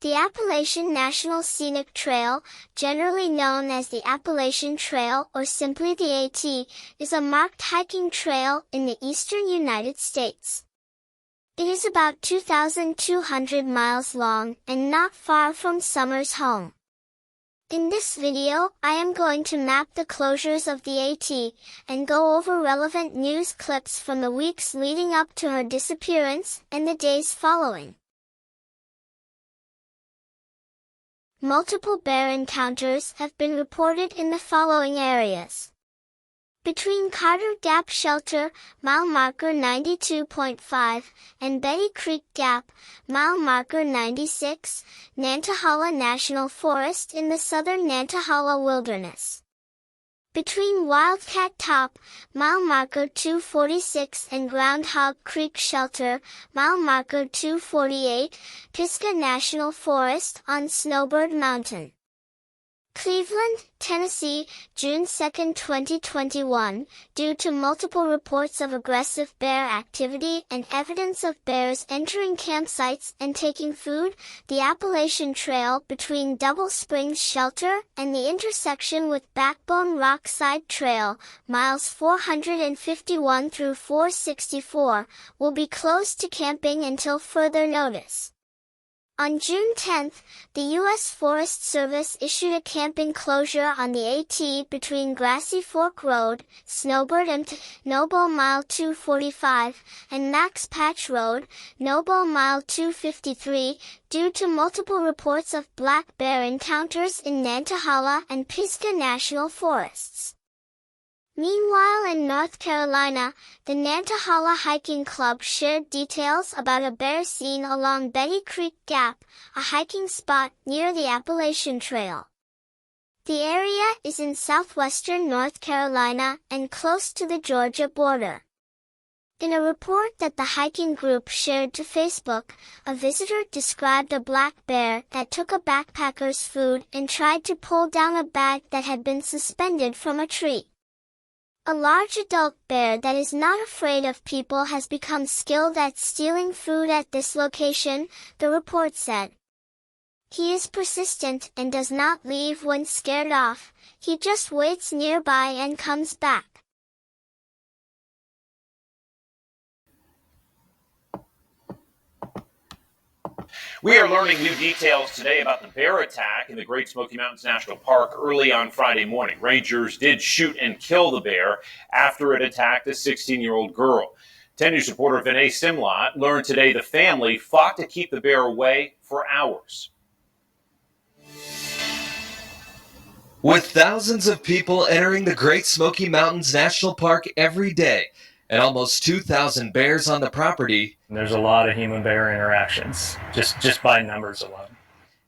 The Appalachian National Scenic Trail, generally known as the Appalachian Trail or simply the AT, is a marked hiking trail in the eastern United States. It is about 2,200 miles long and not far from Summer's home. In this video, I am going to map the closures of the AT, and go over relevant news clips from the weeks leading up to her disappearance and the days following. Multiple bear encounters have been reported in the following areas. Between Carter Gap Shelter, mile marker 92.5, and Betty Creek Gap, mile marker 96, Nantahala National Forest in the southern Nantahala Wilderness. Between Wildcat Top, mile marker 246 and Groundhog Creek Shelter, mile marker 248, Pisgah National Forest on Snowbird Mountain. Cleveland, Tennessee, June 2, 2021, due to multiple reports of aggressive bear activity and evidence of bears entering campsites and taking food, the Appalachian Trail between Double Springs Shelter and the intersection with Backbone Rock Side Trail, miles 451 through 464, will be closed to camping until further notice. On June 10, the U.S. Forest Service issued a camping closure on the AT between Grassy Fork Road, Snowbird and Noble Mile 245, and Max Patch Road, Noble Mile 253, due to multiple reports of black bear encounters in Nantahala and Pisgah National Forests. Meanwhile, in North Carolina, the Nantahala Hiking Club shared details about a bear seen along Betty Creek Gap, a hiking spot near the Appalachian Trail. The area is in southwestern North Carolina and close to the Georgia border. In a report that the hiking group shared to Facebook, a visitor described a black bear that took a backpacker's food and tried to pull down a bag that had been suspended from a tree. A large adult bear that is not afraid of people has become skilled at stealing food at this location, the report said. He is persistent and does not leave when scared off, he just waits nearby and comes back. We are learning new details today about the bear attack in the Great Smoky Mountains National Park early on Friday morning. Rangers did shoot and kill the bear after it attacked a 16-year-old girl. 10 News reporter Vinay Simlot learned today the family fought to keep the bear away for hours. With thousands of people entering the Great Smoky Mountains National Park every day, and almost 2,000 bears on the property, there's a lot of human-bear interactions, just by numbers alone.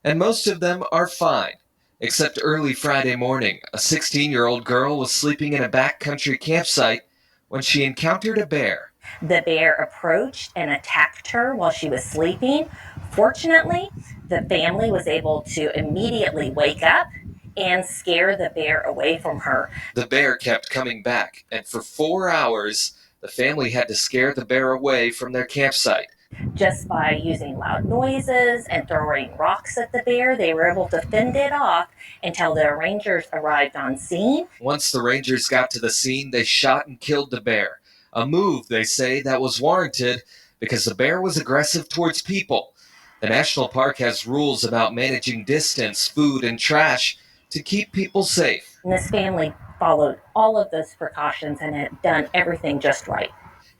And most of them are fine, except early Friday morning, a 16-year-old girl was sleeping in a backcountry campsite when she encountered a bear. The bear approached and attacked her while she was sleeping. Fortunately, the family was able to immediately wake up and scare the bear away from her. The bear kept coming back, and for 4 hours, the family had to scare the bear away from their campsite. Just by using loud noises and throwing rocks at the bear, they were able to fend it off until the rangers arrived on scene. Once the rangers got to the scene, they shot and killed the bear. A move, they say, that was warranted because the bear was aggressive towards people. The national park has rules about managing distance, food, and trash to keep people safe. And this family followed all of those precautions and had done everything just right.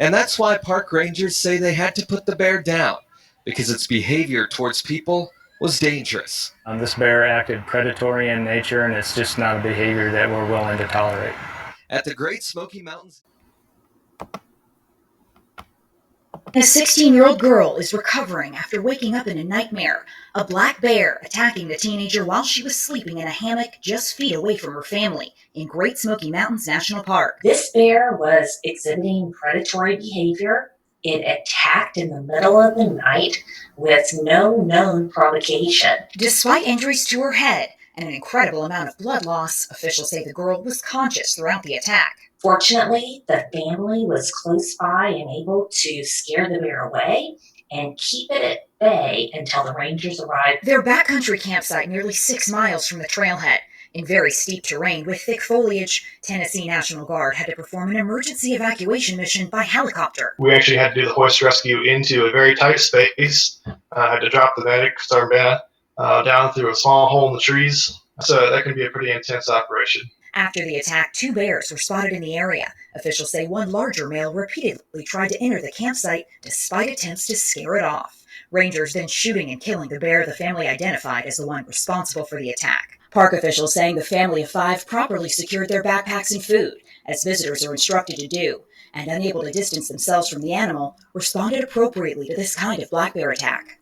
And that's why park rangers say they had to put the bear down, because its behavior towards people was dangerous. This bear acted predatory in nature, and it's just not a behavior that we're willing to tolerate. At the Great Smoky Mountains, A 16-year-old girl is recovering after waking up in a nightmare. A black bear attacking the teenager while she was sleeping in a hammock just feet away from her family in Great Smoky Mountains National Park. This bear was exhibiting predatory behavior. It attacked in the middle of the night with no known provocation. Despite injuries to her head and an incredible amount of blood loss, officials say the girl was conscious throughout the attack. Fortunately, the family was close by and able to scare the bear away and keep it bay until the rangers arrived. Their backcountry campsite nearly 6 miles from the trailhead. In very steep terrain with thick foliage, Tennessee National Guard had to perform an emergency evacuation mission by helicopter. We actually had to do the hoist rescue into a very tight space. Had to drop the medic, Sergeant Bennett, down through a small hole in the trees. So that can be a pretty intense operation. After the attack, 2 bears were spotted in the area. Officials say one larger male repeatedly tried to enter the campsite despite attempts to scare it off. Rangers then shooting and killing the bear the family identified as the one responsible for the attack. Park officials saying the family of 5 properly secured their backpacks and food, as visitors are instructed to do, and unable to distance themselves from the animal, responded appropriately to this kind of black bear attack.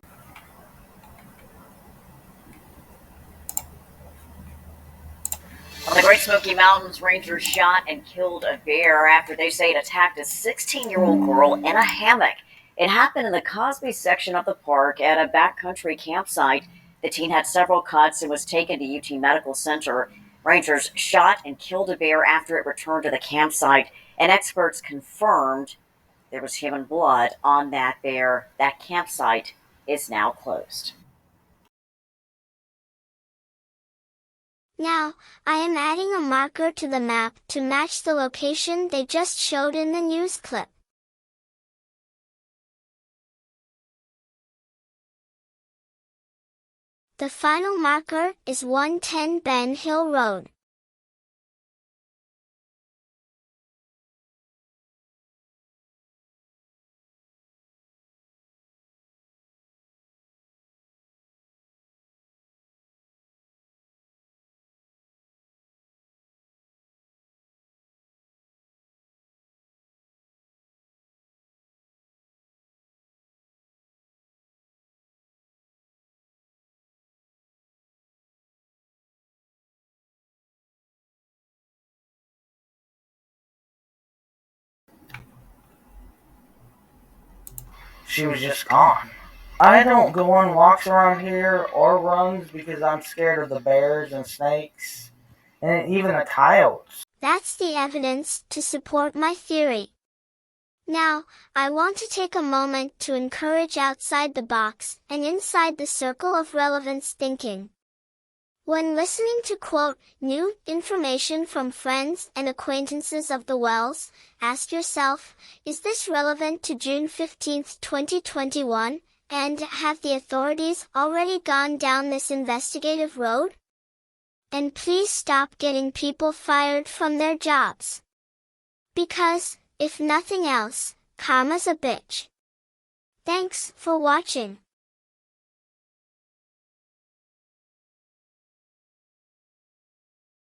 On the Great Smoky Mountains, rangers shot and killed a bear after they say it attacked a 16-year-old girl in a hammock. It happened in the Cosby section of the park at a backcountry campsite. The teen had several cuts and was taken to UT Medical Center. Rangers shot and killed a bear after it returned to the campsite, and experts confirmed there was human blood on that bear. That campsite is now closed. Now, I am adding a marker to the map to match the location they just showed in the news clip. The final marker is 110 Ben Hill Road. She was just gone. I don't go on walks around here or runs because I'm scared of the bears and snakes and even the coyotes. That's the evidence to support my theory. Now, I want to take a moment to encourage outside the box and inside the circle of relevance thinking. When listening to quote, new information from friends and acquaintances of the Wells, ask yourself, is this relevant to June 15, 2021, and have the authorities already gone down this investigative road? And please stop getting people fired from their jobs. Because, if nothing else, karma's a bitch. Thanks for watching.